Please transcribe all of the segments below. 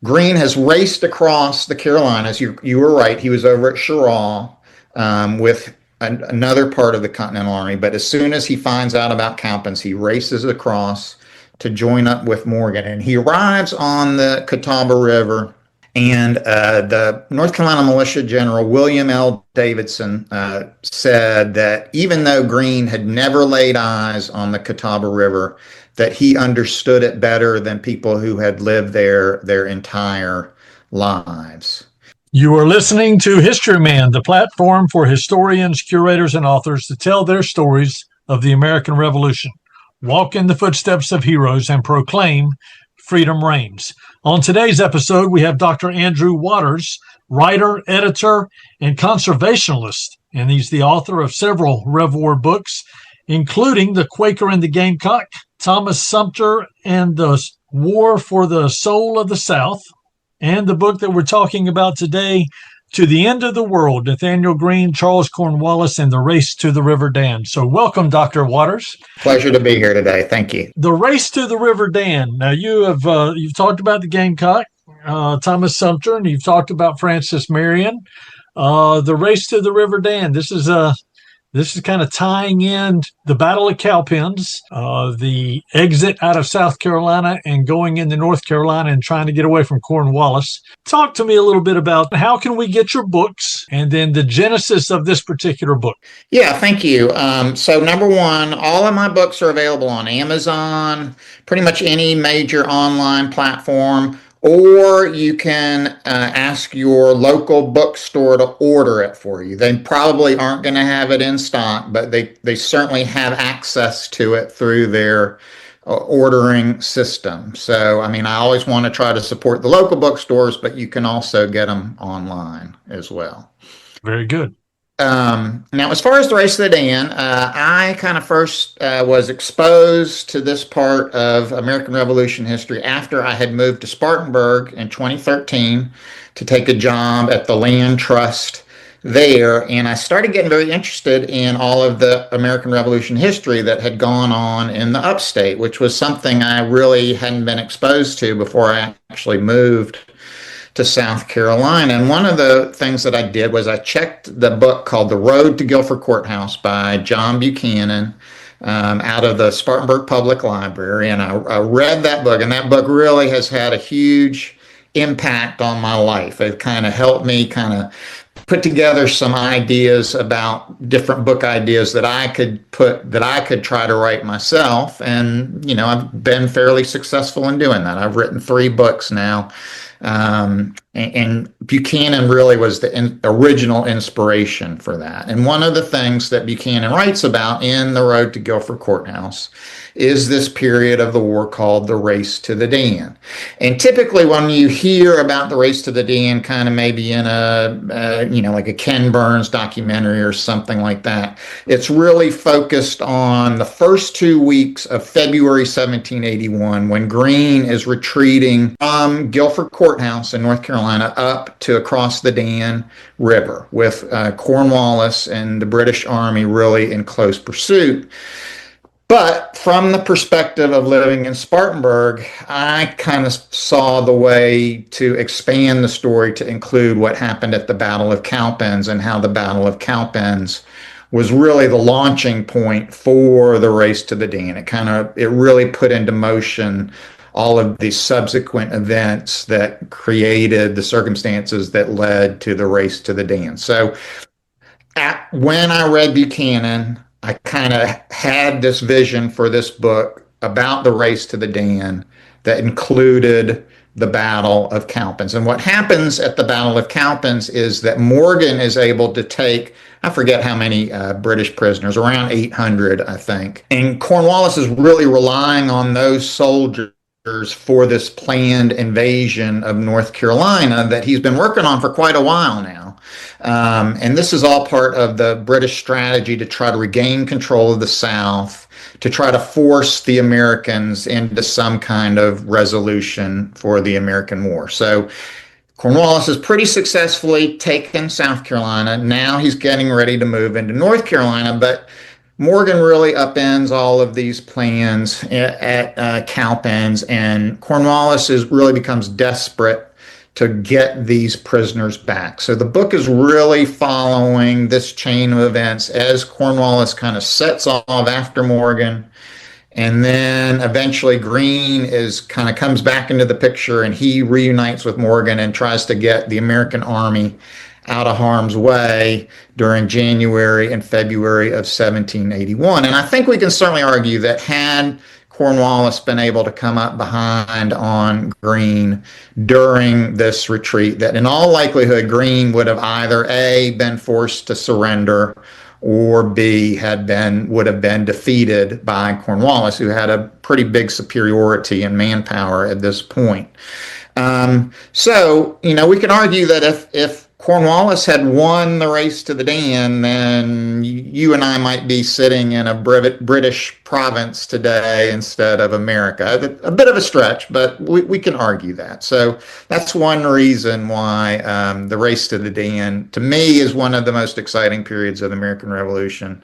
Greene has raced across the Carolinas. You were right. He was over at Cheraw with another part of the Continental Army. But as soon as he finds out about Cowpens, he races across to join up with Morgan. And he arrives on the Catawba River. And the North Carolina Militia General William L. Davidson said that even though Greene had never laid eyes on the Catawba River, that he understood it better than people who had lived there their entire lives. You are listening to Historyman, the platform for historians, curators, and authors to tell their stories of the American Revolution, walk in the footsteps of heroes, and proclaim freedom reigns. On today's episode, we have Dr. Andrew Waters, writer, editor, and conservationalist, and he's the author of several Rev War books, including The Quaker and the Gamecock, Thomas Sumter and the War for the Soul of the South, and the book that we're talking about today, To the End of the World, Nathaniel Greene, Charles Cornwallis, and the Race to the River Dan. So welcome, Dr. Waters. Pleasure to be here today. Thank you. The Race to the River Dan. Now, you've talked about the Gamecock, Thomas Sumter, and you've talked about Francis Marion. The Race to the River Dan. This is kind of tying in the Battle of Cowpens, the exit out of South Carolina and going into North Carolina and trying to get away from Cornwallis. Talk to me a little bit about how can we get your books and then the genesis of this particular book. Yeah, thank you. So number one, all of my books are available on Amazon, pretty much any major online platform. Or you can ask your local bookstore to order it for you. They probably aren't going to have it in stock, but they certainly have access to it through their ordering system. So, I mean, I always want to try to support the local bookstores, but you can also get them online as well. Very good. Now, as far as the Race to the Dan, I kind of first was exposed to this part of American Revolution history after I had moved to Spartanburg in 2013 to take a job at the Land Trust there. And I started getting very interested in all of the American Revolution history that had gone on in the upstate, which was something I really hadn't been exposed to before I actually moved to South Carolina. And one of the things that I did was I checked the book called The Road to Guilford Courthouse by John Buchanan out of the Spartanburg Public Library. And I read that book, and that book really has had a huge impact on my life. It kind of helped me kind of put together some ideas about different book ideas that I could try to write myself. And, you know, I've been fairly successful in doing that. I've written 3 books now. And Buchanan really was the original inspiration for that. And one of the things that Buchanan writes about in The Road to Guilford Courthouse is this period of the war called the Race to the Dan. And typically when you hear about the Race to the Dan, kind of maybe in like a Ken Burns documentary or something like that, it's really focused on the first 2 weeks of February 1781 when Greene is retreating from Guilford Courthouse in North Carolina up to across the Dan River with Cornwallis and the British Army really in close pursuit. But from the perspective of living in Spartanburg, I kind of saw the way to expand the story to include what happened at the Battle of Cowpens and how the Battle of Cowpens was really the launching point for the Race to the Dan. It really put into motion all of these subsequent events that created the circumstances that led to the Race to the Dan. So when I read Buchanan, I kind of had this vision for this book about the Race to the Dan that included the Battle of Cowpens. And what happens at the Battle of Cowpens is that Morgan is able to take, I forget how many British prisoners, around 800, I think. And Cornwallis is really relying on those soldiers for this planned invasion of North Carolina that he's been working on for quite a while now. And this is all part of the British strategy to try to regain control of the South, to try to force the Americans into some kind of resolution for the American War. So Cornwallis has pretty successfully taken South Carolina. Now he's getting ready to move into North Carolina, but Morgan really upends all of these plans at Cowpens, and Cornwallis really becomes desperate to get these prisoners back. So the book is really following this chain of events as Cornwallis kind of sets off after Morgan. And then eventually Greene is kind of comes back into the picture, and he reunites with Morgan and tries to get the American army out of harm's way during January and February of 1781. And I think we can certainly argue that had Cornwallis been able to come up behind on Greene during this retreat, that in all likelihood Greene would have either A, been forced to surrender, or B, would have been defeated by Cornwallis, who had a pretty big superiority in manpower at this point. So, we can argue that if Cornwallis had won the race to the Dan, then you and I might be sitting in a British province today instead of America. A bit of a stretch, but we can argue that. So that's one reason why the race to the Dan, to me, is one of the most exciting periods of the American Revolution,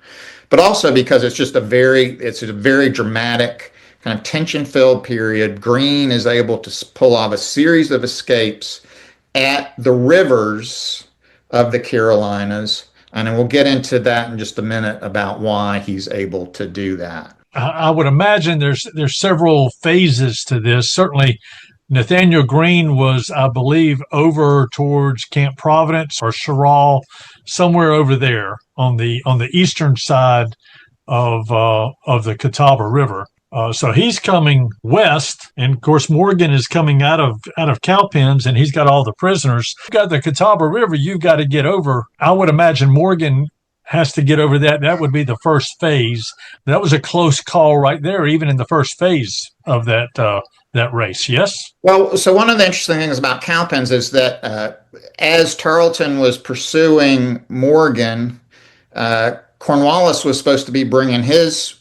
but also because it's a very dramatic, kind of tension-filled period. Greene is able to pull off a series of escapes at the rivers of the Carolinas. And we'll get into that in just a minute about why he's able to do that. I would imagine there's several phases to this. Certainly, Nathaniel Greene was, I believe, over towards Camp Providence or Cheraw, somewhere over there on the eastern side of the Catawba River. So he's coming west, and of course Morgan is coming out of Cowpens, and he's got all the prisoners. You've got the Catawba River. You've got to get over. I would imagine Morgan has to get over that. That would be the first phase. That was a close call right there, even in the first phase of that race. Yes. Well, so one of the interesting things about Cowpens is that as Tarleton was pursuing Morgan, Cornwallis was supposed to be bringing his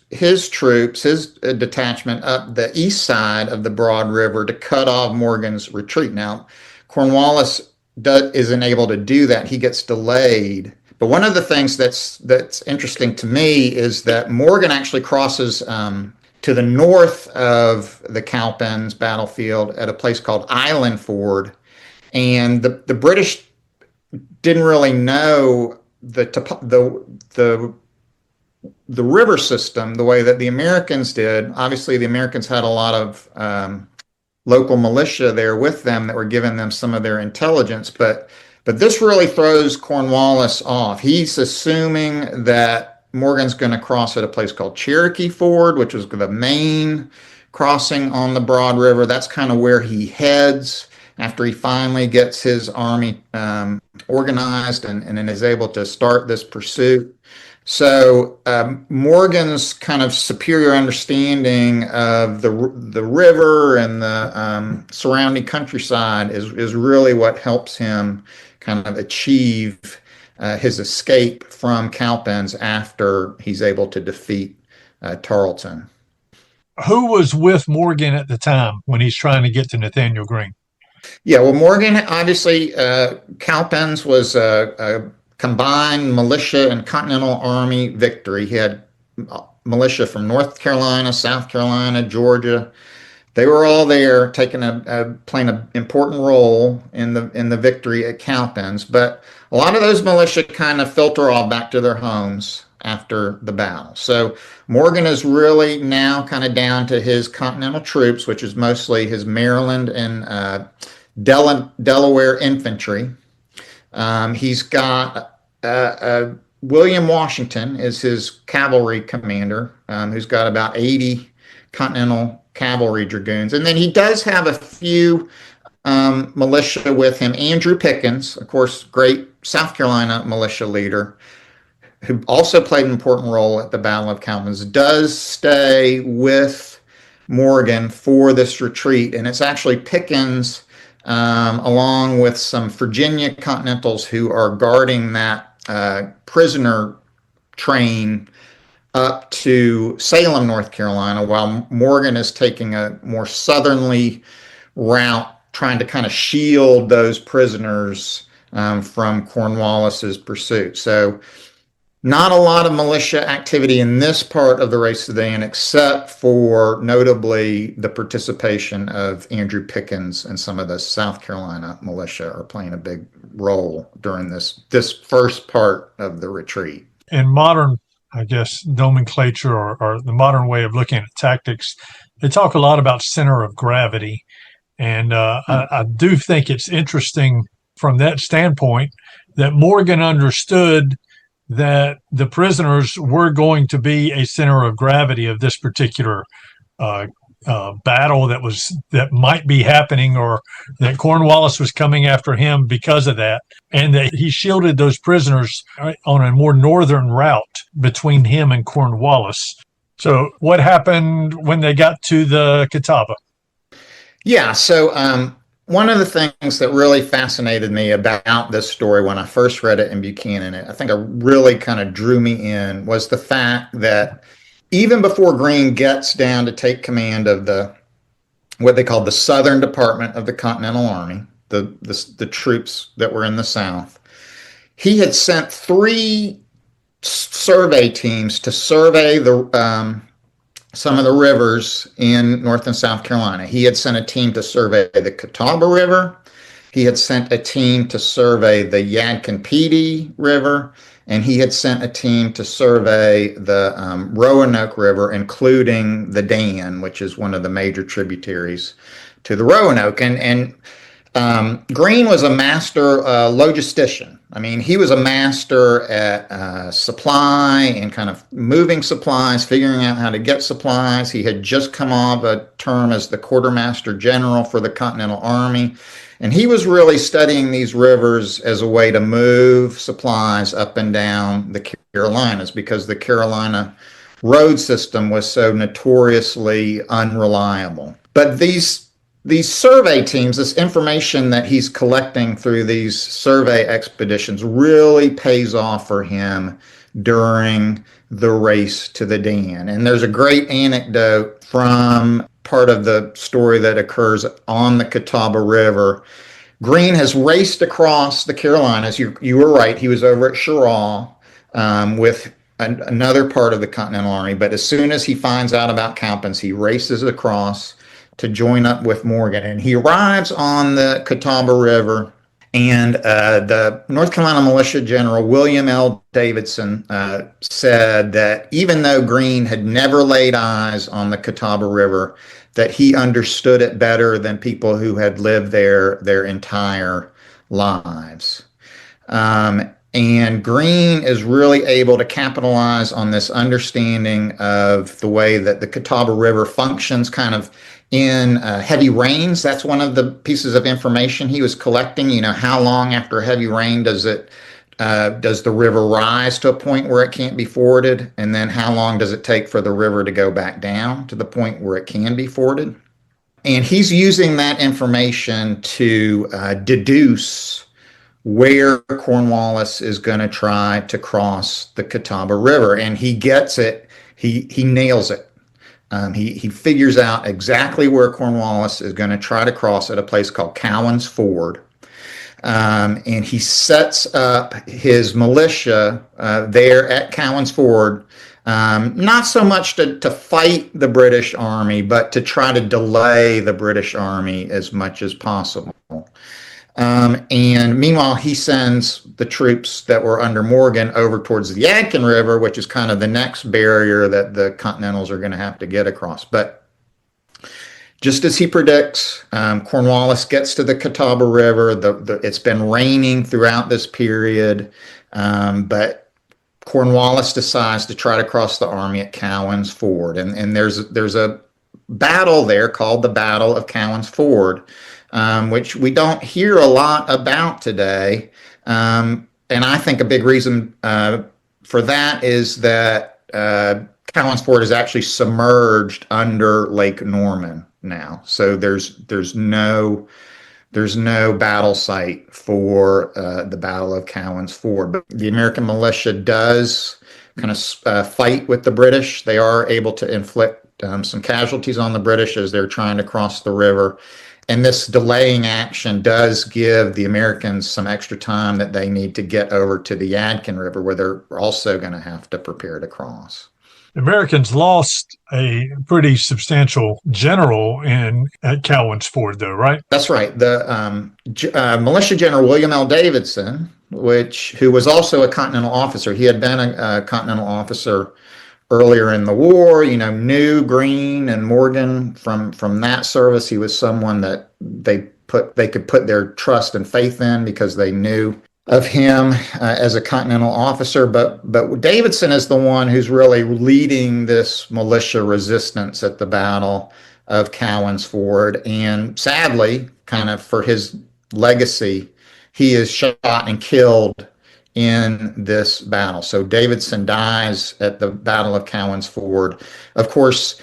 troops, his detachment up the east side of the Broad River to cut off Morgan's retreat. Now, Cornwallis isn't able to do that. He gets delayed. But one of the things that's interesting to me is that Morgan actually crosses to the north of the Cowpens battlefield at a place called Island Ford, and the British didn't really know the river system the way that the Americans did. Obviously, the Americans had a lot of local militia there with them that were giving them some of their intelligence, but this really throws Cornwallis off. He's assuming that Morgan's going to cross at a place called Cherokee Ford, which was the main crossing on the Broad River. That's kind of where he heads after he finally gets his army organized and then is able to start this pursuit. So Morgan's kind of superior understanding of the river and the surrounding countryside is really what helps him kind of achieve his escape from Cowpens after he's able to defeat Tarleton. Who was with Morgan at the time when he's trying to get to Nathaniel Greene? Yeah, well, Morgan, obviously, Cowpens was a combined militia and Continental Army victory. He had militia from North Carolina, South Carolina, Georgia. They were all there, playing an important role in the victory at Cowpens. But a lot of those militia kind of filter off back to their homes after the battle. So Morgan is really now kind of down to his Continental troops, which is mostly his Maryland and Delaware infantry. He's got William Washington is his cavalry commander, who's got about 80 Continental cavalry dragoons. And then he does have a few militia with him. Andrew Pickens, of course, great South Carolina militia leader, who also played an important role at the Battle of Cowpens, does stay with Morgan for this retreat. And it's actually Pickens, along with some Virginia Continentals who are guarding that prisoner train up to Salem, North Carolina, while Morgan is taking a more southerly route, trying to kind of shield those prisoners from Cornwallis's pursuit. So Not a lot of militia activity in this part of the race to the end, except for notably the participation of Andrew Pickens and some of the South Carolina militia are playing a big role during this first part of the retreat. In modern, I guess, nomenclature or the modern way of looking at tactics, they talk a lot about center of gravity. And I do think it's interesting from that standpoint that Morgan understood that the prisoners were going to be a center of gravity of this particular battle that might be happening, or that Cornwallis was coming after him because of that, and that he shielded those prisoners on a more northern route between him and Cornwallis. So what happened when they got to the Catawba? Yeah, so one of the things that really fascinated me about this story when I first read it in Buchanan, I think it really kind of drew me in, was the fact that even before Greene gets down to take command of what they called the Southern Department of the Continental Army, the troops that were in the South, he had sent 3 survey teams to survey some of the rivers in North and South Carolina. He had sent a team to survey the Catawba River. He had sent a team to survey the Yadkin River, and he had sent a team to survey the Roanoke River, including the Dan, which is one of the major tributaries to the Roanoke. And Greene was a master logistician. I mean, he was a master at supply and kind of moving supplies, figuring out how to get supplies. He had just come off a term as the quartermaster general for the Continental Army. And he was really studying these rivers as a way to move supplies up and down the Carolinas, because the Carolina road system was so notoriously unreliable. But these survey teams, this information that he's collecting through these survey expeditions, really pays off for him during the race to the Dan. And there's a great anecdote from part of the story that occurs on the Catawba River. Greene has raced across the Carolinas. You were right. He was over at Cheraw with another part of the Continental Army. But as soon as he finds out about Cowpens, he races across to join up with Morgan. And he arrives on the Catawba River, and the North Carolina Militia General William L. Davidson said that even though Greene had never laid eyes on the Catawba River, that he understood it better than people who had lived there their entire lives. And Greene is really able to capitalize on this understanding of the way that the Catawba River functions kind of in heavy rains. That's one of the pieces of information he was collecting. You know, how long after heavy rain does the river rise to a point where it can't be forded? And then how long does it take for the river to go back down to the point where it can be forded? And he's using that information to deduce where Cornwallis is going to try to cross the Catawba River. And he gets it. He nails it. He figures out exactly where Cornwallis is going to try to cross at a place called Cowan's Ford. And he sets up his militia there at Cowan's Ford, not so much to fight the British Army, but to try to delay the British Army as much as possible. And meanwhile, he sends the troops that were under Morgan over towards the Yadkin River, which is kind of the next barrier that the Continentals are going to have to get across. But just as he predicts, Cornwallis gets to the Catawba River. It's been raining throughout this period, but Cornwallis decides to try to cross the army at Cowan's Ford. And there's a battle there called the Battle of Cowan's Ford, which we don't hear a lot about today. And I think a big reason for that is that Cowan's Ford is actually submerged under Lake Norman now. So there's no battle site for the Battle of Cowan's Ford. But the American militia does kind of fight with the British. They are able to inflict some casualties on the British as they're trying to cross the river. And this delaying action does give the Americans some extra time that they need to get over to the Yadkin River, where they're also going to have to prepare to cross. The Americans lost a pretty substantial general in at Cowpens Ford, though, right? That's right. The Militia General William L. Davidson, who was also a Continental officer. He had been a Continental officer earlier in the war. Knew Greene and Morgan from that service. He was someone that they could put their trust and faith in because they knew of him as a Continental officer. But Davidson is the one who's really leading this militia resistance at the Battle of Cowpens Ford. And sadly, kind of for his legacy, he is shot and killed in this battle. So Davidson dies at the Battle of Cowpens Ford. Of course,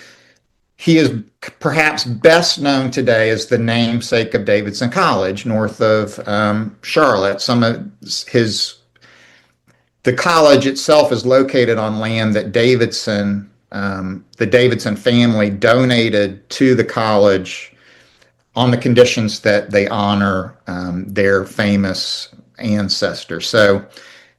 he is perhaps best known today as the namesake of Davidson College, north of Charlotte. The college itself is located on land that the Davidson family donated to the college on the conditions that they honor their famous ancestors. So,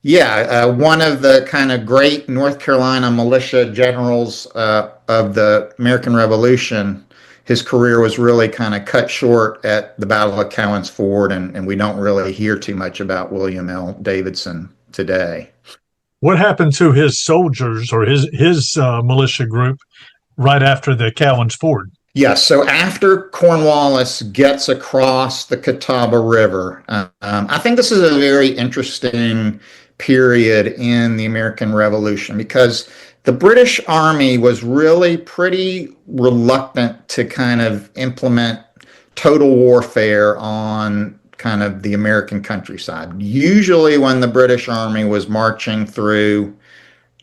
yeah, one of the kind of great North Carolina militia generals of the American Revolution. His career was really kind of cut short at the Battle of Cowpens Ford, and we don't really hear too much about William L. Davidson today. What happened to his soldiers or his militia group right after the Cowpens Ford? Yes, so after Cornwallis gets across the Catawba River, I think this is a very interesting period in the American Revolution because the British Army was really pretty reluctant to kind of implement total warfare on kind of the American countryside. Usually when the British Army was marching through,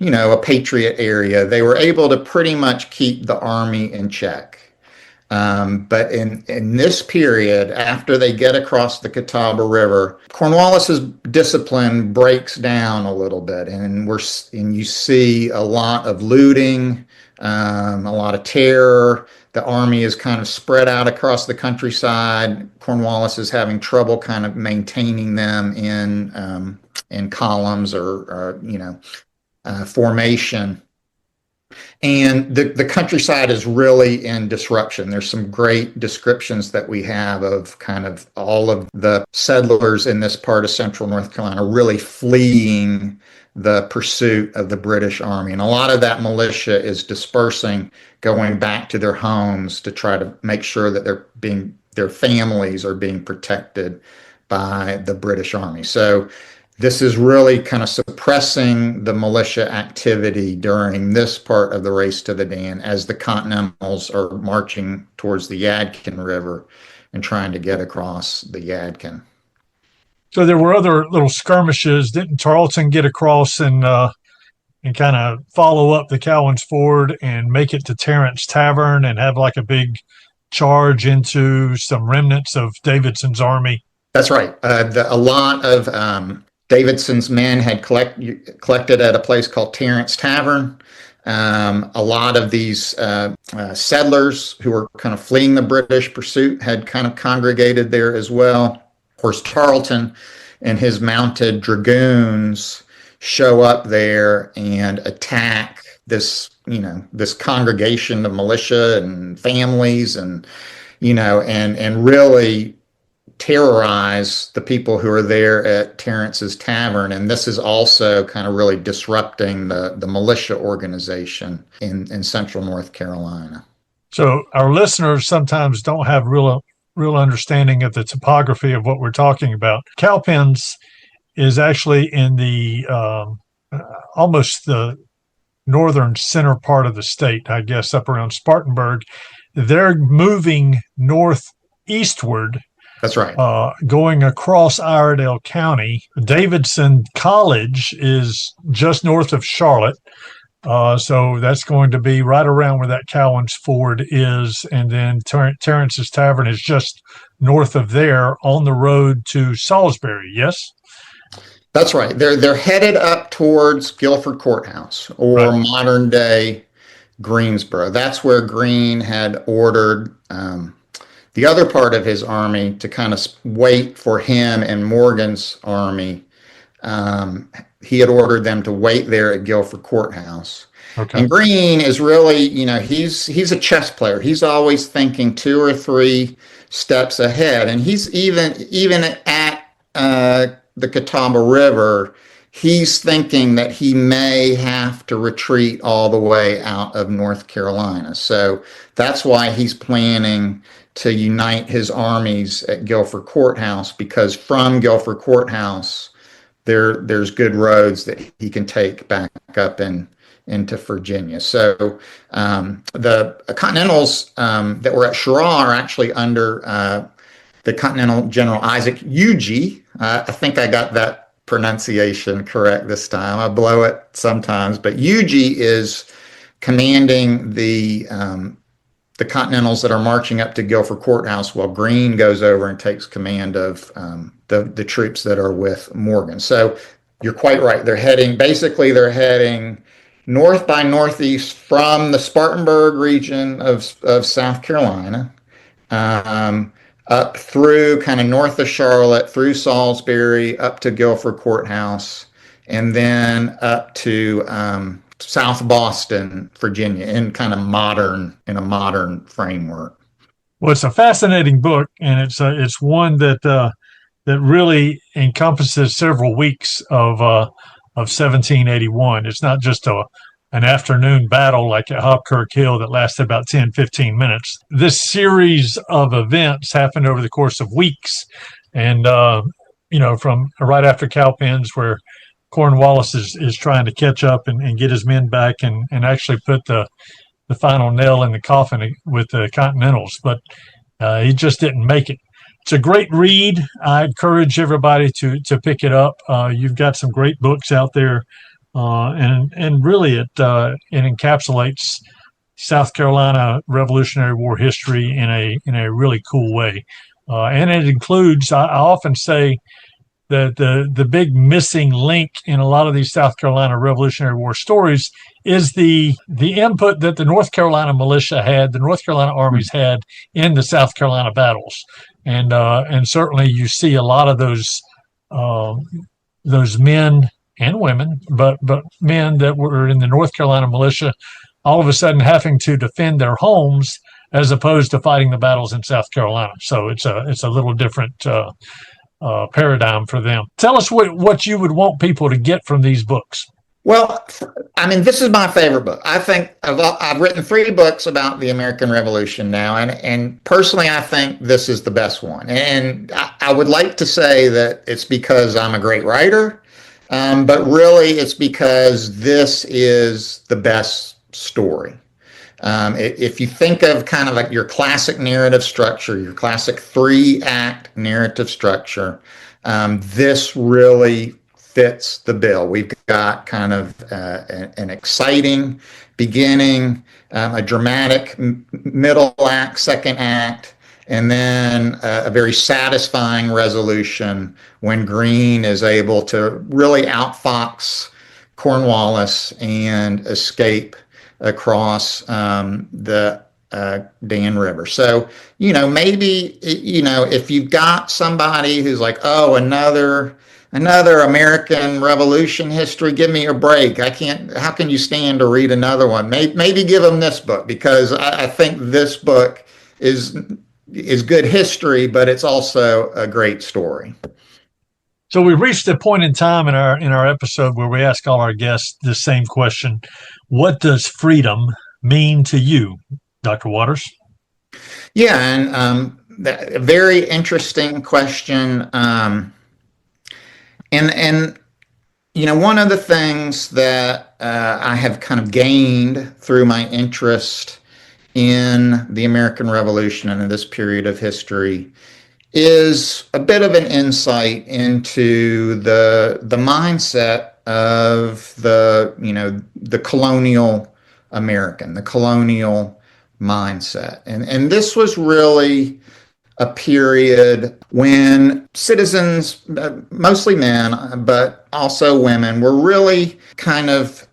a patriot area, they were able to pretty much keep the army in check. But in this period, after they get across the Catawba River, Cornwallis's discipline breaks down a little bit, and you see a lot of looting, a lot of terror. The army is kind of spread out across the countryside. Cornwallis is having trouble kind of maintaining them in columns or formation. And the countryside is really in disruption. There's some great descriptions that we have of kind of all of the settlers in this part of central North Carolina really fleeing the pursuit of the British Army. And a lot of that militia is dispersing, going back to their homes to try to make sure that their families are being protected by the British Army. So this is really kind of suppressing the militia activity during this part of the race to the Dan as the Continentals are marching towards the Yadkin River and trying to get across the Yadkin. So there were other little skirmishes. Didn't Tarleton get across and kind of follow up the Cowpens Ford and make it to Terrence Tavern and have like a big charge into some remnants of Davidson's army? That's right. A lot of Davidson's men had collected at a place called Terrence Tavern. A lot of these settlers who were kind of fleeing the British pursuit had kind of congregated there as well. Of course, Tarleton and his mounted dragoons show up there and attack this congregation of militia and families and really terrorize the people who are there at Terrence's Tavern. And this is also kind of really disrupting the militia organization in central North Carolina. So our listeners sometimes don't have real understanding of the topography of what we're talking about. Cowpens is actually in the almost the northern center part of the state, I guess, up around Spartanburg. They're moving northeastward. That's right. Going across Iredell County. Davidson College is just north of Charlotte. So that's going to be right around where that Cowpens Ford is. And then Terrence's Tavern is just north of there on the road to Salisbury. Yes? That's right. They're headed up towards Guilford Courthouse or modern day Greensboro. That's where Greene had ordered the other part of his army to kind of wait for him and Morgan's army. Um, he had ordered them to wait there at Guilford Courthouse. Okay. And Greene is really, he's a chess player. He's always thinking 2 or 3 steps ahead, and he's even at the Catawba River. He's thinking that he may have to retreat all the way out of North Carolina. So that's why he's planning to unite his armies at Guilford Courthouse, because from Guilford Courthouse, there's good roads that he can take back up into Virginia. So the Continentals that were at Cheraw are actually under the Continental General Isaac Huger. I think I got that pronunciation correct this time. I blow it sometimes, but Huger is commanding the Continentals that are marching up to Guilford Courthouse, while Greene goes over and takes command of the troops that are with Morgan. So you're quite right. They're heading north by northeast from the Spartanburg region of South Carolina, up through kind of north of Charlotte, through Salisbury, up to Guilford Courthouse, and then up to South Boston, Virginia, in a modern framework. Well, it's a fascinating book, and it's one that really encompasses several weeks of 1781. It's not just an afternoon battle like at Hobkirk Hill that lasted about 10, 15 minutes. This series of events happened over the course of weeks, and from right after Cowpens, where Cornwallis is trying to catch up and get his men back and actually put the final nail in the coffin with the Continentals, but he just didn't make it. It's a great read. I encourage everybody to pick it up. You've got some great books out there, and really it encapsulates South Carolina Revolutionary War history in a really cool way, and it includes. I often say that the big missing link in a lot of these South Carolina Revolutionary War stories is the input that the North Carolina militia had, the North Carolina armies had in the South Carolina battles, and certainly you see a lot of those men and women, but men that were in the North Carolina militia, all of a sudden having to defend their homes as opposed to fighting the battles in South Carolina. So it's a little different paradigm for them. Tell us what you would want people to get from these books. Well, I mean, this is my favorite book. I think I've written 3 books about the American Revolution now, and personally, I think this is the best one. And I would like to say that it's because I'm a great writer, but really it's because this is the best story. If you think of kind of like your classic narrative structure, your classic 3-act narrative structure, this really fits the bill. We've got kind of an exciting beginning, a dramatic middle act, second act, and then a very satisfying resolution when Greene is able to really outfox Cornwallis and escape across the Dan River. So, maybe, if you've got somebody who's like, oh, another American Revolution history, give me a break. How can you stand to read another one? Maybe give them this book, because I think this book is good history, but it's also a great story. So we reached a point in time in our episode where we ask all our guests the same question: what does freedom mean to you, Dr. Waters? Yeah, and a very interesting question. And one of the things that I have kind of gained through my interest in the American Revolution and in this period of history is a bit of an insight into the mindset of the colonial American, the colonial mindset. And this was really a period when citizens, mostly men, but also women, were really kind of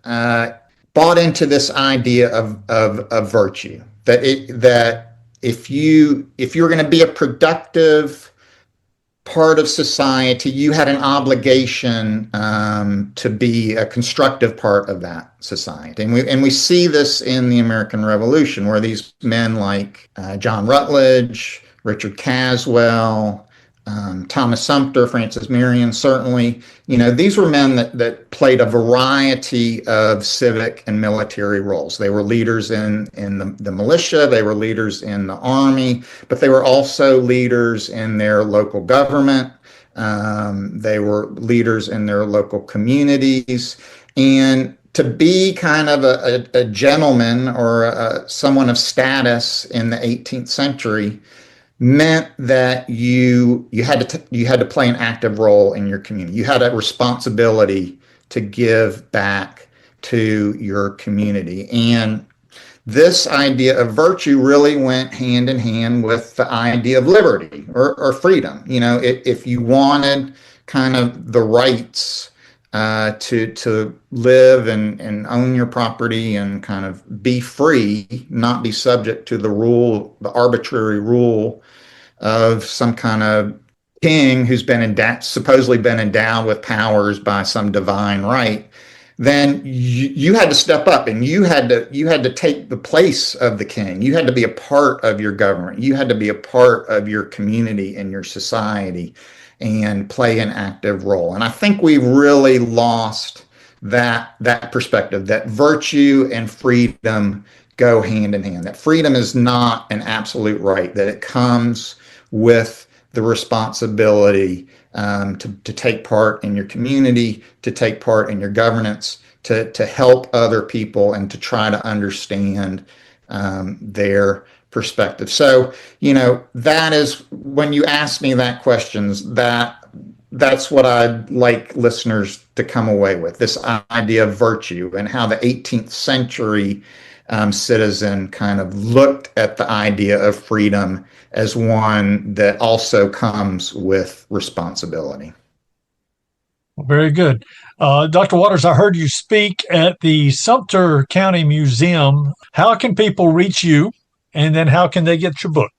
bought into this idea of virtue, that if you're going to be a productive part of society, you had an obligation to be a constructive part of that society. And we see this in the American Revolution, where these men like John Rutledge, Richard Caswell, Thomas Sumter, Francis Marion, certainly, these were men that played a variety of civic and military roles. They were leaders in the militia, they were leaders in the army, but they were also leaders in their local government. They were leaders in their local communities. And to be kind of a gentleman or someone of status in the 18th century meant that you had to play an active role in your community. You had a responsibility to give back to your community. And this idea of virtue really went hand in hand with the idea of liberty or freedom. If you wanted kind of the rights to live and own your property and kind of be free, not be subject to the arbitrary rule of some kind of king who's supposedly been endowed with powers by some divine right, then you had to step up and you had to take the place of the king. You had to be a part of your government. You had to be a part of your community and your society and play an active role. And I think we really lost that perspective, that virtue and freedom go hand in hand, that freedom is not an absolute right, that it comes with the responsibility to take part in your community, to take part in your governance, to help other people and to try to understand their perspective. So, that is, when you ask me that questions, that's what I'd like listeners to come away with, this idea of virtue and how the 18th century citizen kind of looked at the idea of freedom as one that also comes with responsibility. Very good. Dr. Waters, I heard you speak at the Sumter County Museum. How can people reach you, and then how can they get your book?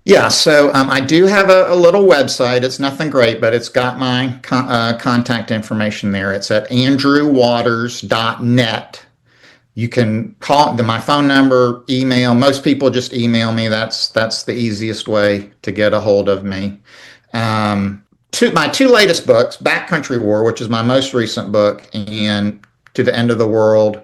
Yeah, so I do have a little website. It's nothing great, but it's got my contact information there. It's at andrewwaters.net. You can call my phone number, email. Most people just email me. That's the easiest way to get a hold of me. My two latest books, Backcountry War, which is my most recent book, and To the End of the World.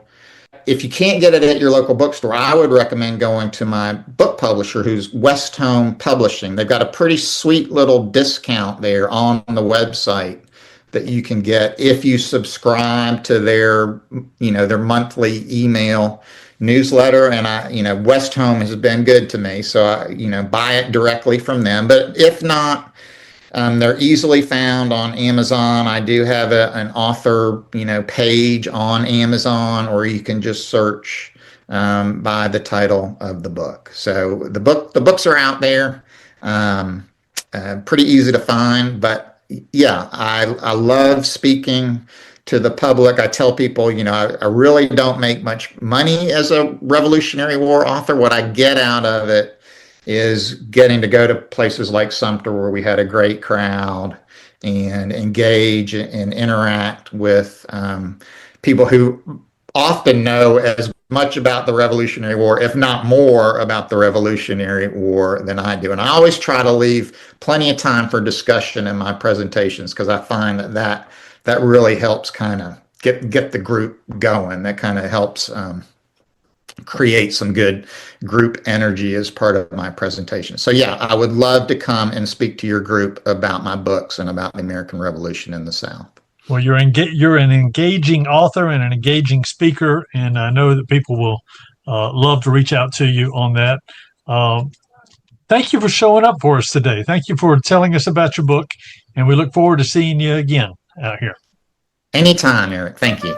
If you can't get it at your local bookstore, I would recommend going to my book publisher, who's West Home Publishing. They've got a pretty sweet little discount there on the website that you can get if you subscribe to their monthly email newsletter. And West Home has been good to me, so I buy it directly from them. But if not, they're easily found on Amazon. I do have an author page on Amazon, or you can just search by the title of the book. So the books are out there, pretty easy to find. But yeah, I love speaking to the public. I tell people, I really don't make much money as a Revolutionary War author. What I get out of it is getting to go to places like Sumter, where we had a great crowd, and engage and interact with people who often know as much about the Revolutionary War, if not more about the Revolutionary War than I do. And I always try to leave plenty of time for discussion in my presentations, because I find that really helps kind of get the group going. That kind of helps create some good group energy as part of my presentation. So yeah, I would love to come and speak to your group about my books and about the American Revolution in the South. Well, you're an engaging author and an engaging speaker, and I know that people will love to reach out to you on that. Thank you for showing up for us today. Thank you for telling us about your book, and we look forward to seeing you again out here. Anytime, Eric. Thank you.